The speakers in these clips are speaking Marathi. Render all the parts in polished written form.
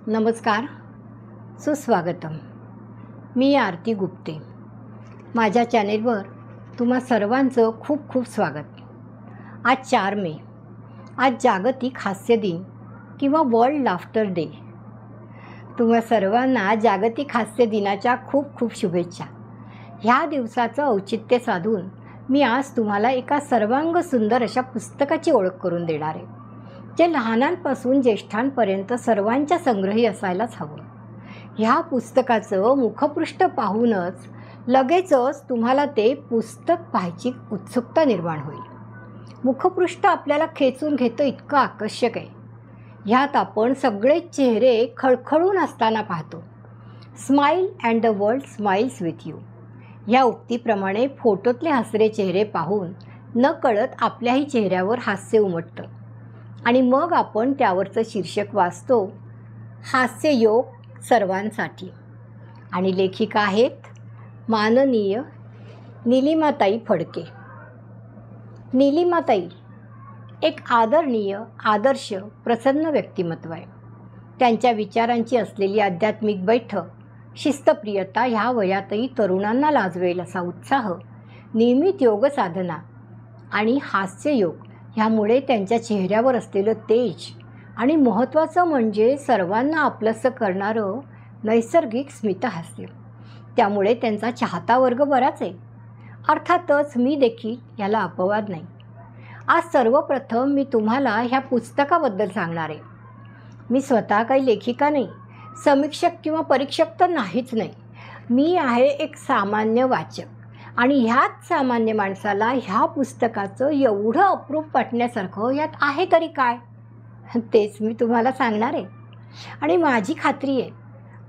नमस्कार, सुस्वागतम. मी आरती गुप्ते. माझ्या चॅनेलवर तुम्हा सर्वांचं खूप खूप स्वागत. आज 4 मे. आज जागतिक हास्य दिन किंवा वर्ल्ड लाफ्टर डे. तुम्हा सर्वांना जागतिक हास्य दिनाच्या खूप खूप शुभेच्छा. ह्या दिवसाचं औचित्य साधून मी आज तुम्हाला एका सर्वांग सुंदर अशा पुस्तकाची ओळख करून देणार आहे, जे लहानांपासून ज्येष्ठांपर्यंत सर्वांच्या संग्रही असायलाच हवं. ह्या पुस्तकाचं मुखपृष्ठ पाहूनच लगेचच तुम्हाला ते पुस्तक पाहायची उत्सुकता निर्माण होईल. मुखपृष्ठ आपल्याला खेचून घेतं इतकं आकर्षक आहे. ह्यात आपण सगळे चेहरे खळखळून असताना पाहतो. Smile and the world smiles with you. ह्या उक्तीप्रमाणे फोटोतले हसरे चेहरे पाहून नकळत आपल्याही चेहऱ्यावर हास्य उमटतं आणि मग आपण त्यावरचं शीर्षक वाचतो, हास्ययोग सर्वांसाठी. आणि लेखिका आहेत माननीय नीलिमाताई फडके. नीलिमाताई एक आदरणीय, आदर्श, प्रसन्न व्यक्तिमत्व आहे. त्यांच्या विचारांची असलेली आध्यात्मिक बैठक, शिस्तप्रियता, ह्या वयातही तरुणांना लाजवेल असा उत्साह, नियमित योग साधना आणि हास्ययोग ह्यामुळे त्यांच्या चेहऱ्यावर असलेलं तेज आणि महत्त्वाचं म्हणजे सर्वांना आपलंसं करणारं नैसर्गिक स्मितहास्य, त्यामुळे त्यांचा चाहता वर्ग बराच आहे. अर्थातच मी देखील याला अपवाद नाही. आज सर्वप्रथम मी तुम्हाला ह्या पुस्तकाबद्दल सांगणार आहे. मी स्वतः काही लेखिका नाही, समीक्षक किंवा परीक्षक तर नाहीच नाही. मी आहे एक सामान्य वाचक आणि ह्याच सामान्य माणसाला ह्या पुस्तकाचं एवढं अप्रूप वाटण्यासारखं यात आहे तरी काय, तेच मी तुम्हाला सांगणार आहे. आणि माझी खात्री आहे,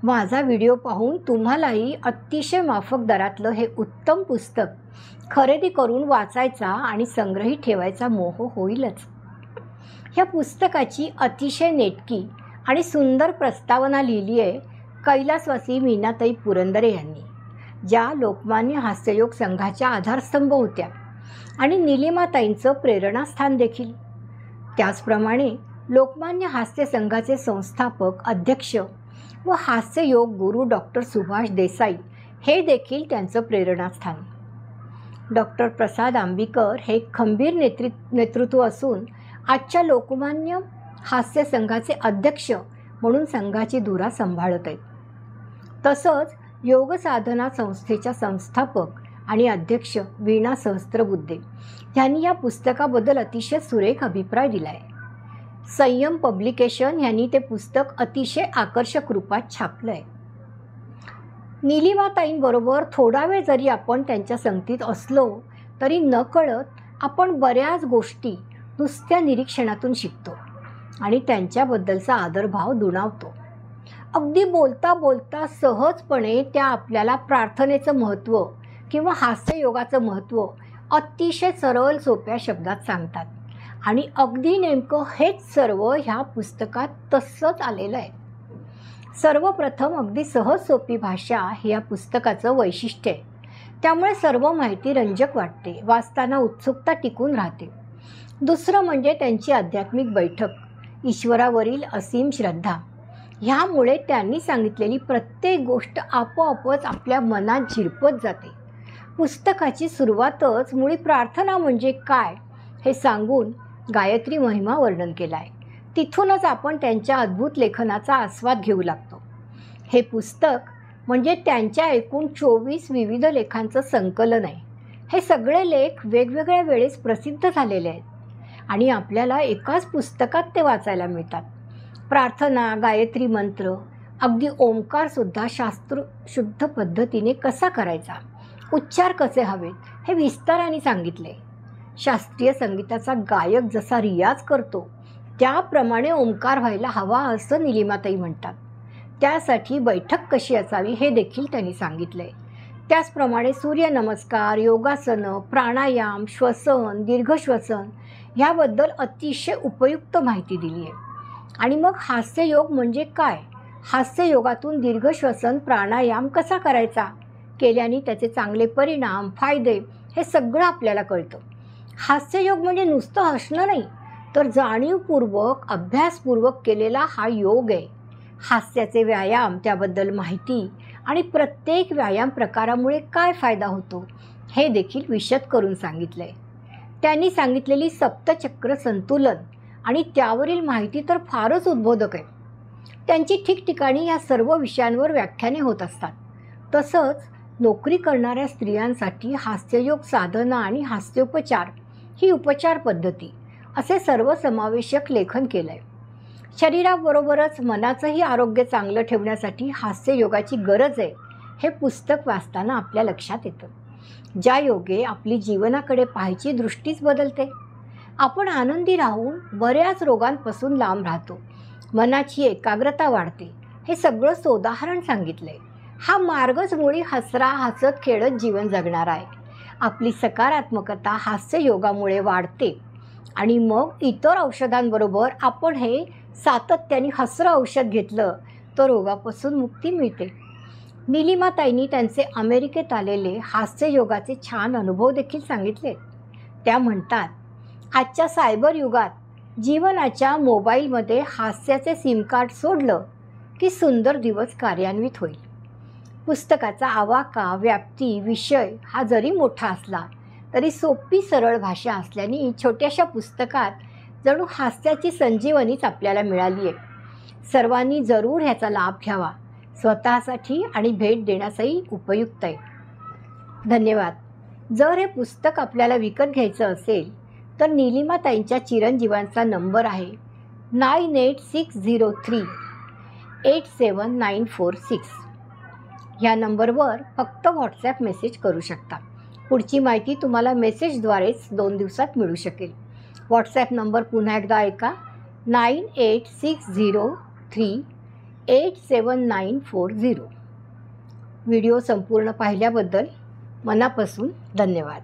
माझा व्हिडिओ पाहून तुम्हालाही अतिशय माफक दरातलं हे उत्तम पुस्तक खरेदी करून वाचायचा आणि संग्रही ठेवायचा मोह होईलच. ह्या पुस्तकाची अतिशय नेटकी आणि सुंदर प्रस्तावना लिहिली आहे कैलासवासी मीनाताई पुरंदरे यांनी, ज्या लोकमान्य हास्ययोग संघाच्या आधारस्तंभ होत्या आणि नीलिमाताईंचं प्रेरणास्थान देखील. त्याचप्रमाणे लोकमान्य हास्य संघाचे संस्थापक, अध्यक्ष व हास्ययोग गुरु डॉक्टर सुभाष देसाई हे देखील त्यांचं प्रेरणास्थान. डॉक्टर प्रसाद आंबीकर हे खंबीर नेतृत्व असून आजच्या लोकमान्य हास्य संघाचे अध्यक्ष म्हणून संघाची धुरा सांभाळत आहेत. तसंच योग साधना संस्थेच्या संस्थापक आणि अध्यक्ष वीणा सहस्त्रबुद्धे यांनी या पुस्तकाबद्दल अतिशय सुरेख अभिप्राय दिला आहे. संयम पब्लिकेशन यांनी ते पुस्तक अतिशय आकर्षक रूपात छापलं आहे. नीलिमाताईंबरोबर थोडा वेळ जरी आपण त्यांच्या संगतीत असलो तरी नकळत आपण बऱ्याच गोष्टी नुसत्या निरीक्षणातून शिकतो आणि त्यांच्याबद्दलचा आदरभाव दुणावतो. अगदी बोलता बोलता सहजपणे त्या आपल्याला प्रार्थनेचं महत्त्व किंवा हास्ययोगाचं महत्त्व अतिशय सरळ सोप्या शब्दात सांगतात आणि अगदी नेमकं हेच सर्व ह्या पुस्तकात तसंच आलेलं आहे. सर्वप्रथम अगदी सहज सोपी भाषा हे या पुस्तकाचं वैशिष्ट्य आहे. त्यामुळे सर्व माहिती रंजक वाटते, वाचताना उत्सुकता टिकून राहते. दुसरं म्हणजे त्यांची आध्यात्मिक बैठक, ईश्वरावरील असीम श्रद्धा, ह्यामुळे त्यांनी सांगितलेली प्रत्येक गोष्ट आपोआपच आपल्या मनात झिरपत जाते. पुस्तकाची सुरुवातच मुळी प्रार्थना म्हणजे काय हे सांगून गायत्री महिमा वर्णन केला आहे. तिथूनच आपण त्यांच्या अद्भुत लेखनाचा आस्वाद घेऊ लागतो. हे पुस्तक म्हणजे त्यांच्या एकूण 24 विविध लेखांचं संकलन आहे. हे सगळे लेख वेगवेगळ्या वेळेस प्रसिद्ध झालेले आहेत आणि आपल्याला एकाच पुस्तकात ते वाचायला मिळतात. प्रार्थना, गायत्री मंत्र, अगदी ओंकारसुद्धा शास्त्रशुद्ध पद्धतीने कसा करायचा, उच्चार कसे हवेत हे विस्ताराने सांगितले. शास्त्रीय संगीताचा गायक जसा रियाज करतो त्याप्रमाणे ओंकार व्हायला हवा असं नीलिमाताई म्हणतात. त्यासाठी बैठक कशी असावी हे देखील त्यांनी सांगितले. त्याचप्रमाणे सूर्यनमस्कार, योगासनं, प्राणायाम, श्वसन, दीर्घश्वसन ह्याबद्दल अतिशय उपयुक्त माहिती दिली आहे. आणि मग हास्ययोग म्हणजे काय, हास्ययोगातून दीर्घश्वसन, प्राणायाम कसा करायचा, केल्याने त्याचे चांगले परिणाम, फायदे हे सगळं आपल्याला कळतं. हास्ययोग म्हणजे नुसतं हसणं नाही, तर जाणीवपूर्वक, अभ्यासपूर्वक केलेला हा योग आहे. हास्याचे व्यायाम, त्याबद्दल माहिती आणि प्रत्येक व्यायाम प्रकारामुळे काय फायदा होतो हे देखील विशद करून सांगितले. त्यांनी सांगितलेली सप्तचक्र संतुलन आणि त्यावरील माहिती तर फारच उद्बोधक आहे. त्यांची ठिकठिकाणी या सर्व विषयांवर व्याख्याने होत असतात. तसंच नोकरी करणाऱ्या स्त्रियांसाठी हास्ययोग साधना आणि हास्योपचार ही उपचार पद्धती असे सर्वसमावेशक लेखन केलं आहे. शरीराबरोबरच मनाचंही आरोग्य चांगलं ठेवण्यासाठी हास्ययोगाची गरज आहे हे पुस्तक वाचताना आपल्या लक्षात येतं. ज्या योगे आपली जीवनाकडे पाहायची दृष्टीच बदलते. आपण आनंदी राहून बऱ्याच रोगांपासून लांब राहतो. मनाची एकाग्रता वाढते. हे सगळं सोदाहरण सांगितलं आहे. हा मार्गच मुळी हसत खेळत जीवन जगणार आहे. आपली सकारात्मकता हास्ययोगामुळे वाढते आणि मग इतर औषधांबरोबर आपण हे सातत्याने हसरं औषध घेतलं तर रोगापासून मुक्ती मिळते. निलिमाताईंनी त्यांचे अमेरिकेत आलेले हास्ययोगाचे छान अनुभव देखील सांगितले. त्या म्हणतात, आजच्या सायबर युगात जीवनाच्या मोबाईलमध्ये हास्याचे सिम कार्ड सोडलं की सुंदर दिवस कार्यान्वित होईल. पुस्तकाचा आवाका, व्याप्ती, विषय हा जरी मोठा असला तरी सोपी सरळ भाषा असल्याने छोट्याशा पुस्तकात जणू हास्याची संजीवनीच आपल्याला मिळाली आहे. सर्वांनी जरूर ह्याचा लाभ घ्यावा. स्वतःसाठी आणि भेट देण्यासही उपयुक्त आहे. धन्यवाद. जर हे पुस्तक आपल्याला विकत घ्यायचं असेल तर निलिमाताईंच्या चिरंजीवांचा नंबर आहे 9860387946. ह्या नंबरवर फक्त व्हॉट्सॲप मेसेज करू शकता. पुढची माहिती तुम्हाला मेसेजद्वारेच 2 दिवसात मिळू शकेल. व्हॉट्सॲप नंबर पुन्हा एकदा ऐका, 9860387940. व्हिडिओ संपूर्ण पाहिल्याबद्दल मनापासून धन्यवाद.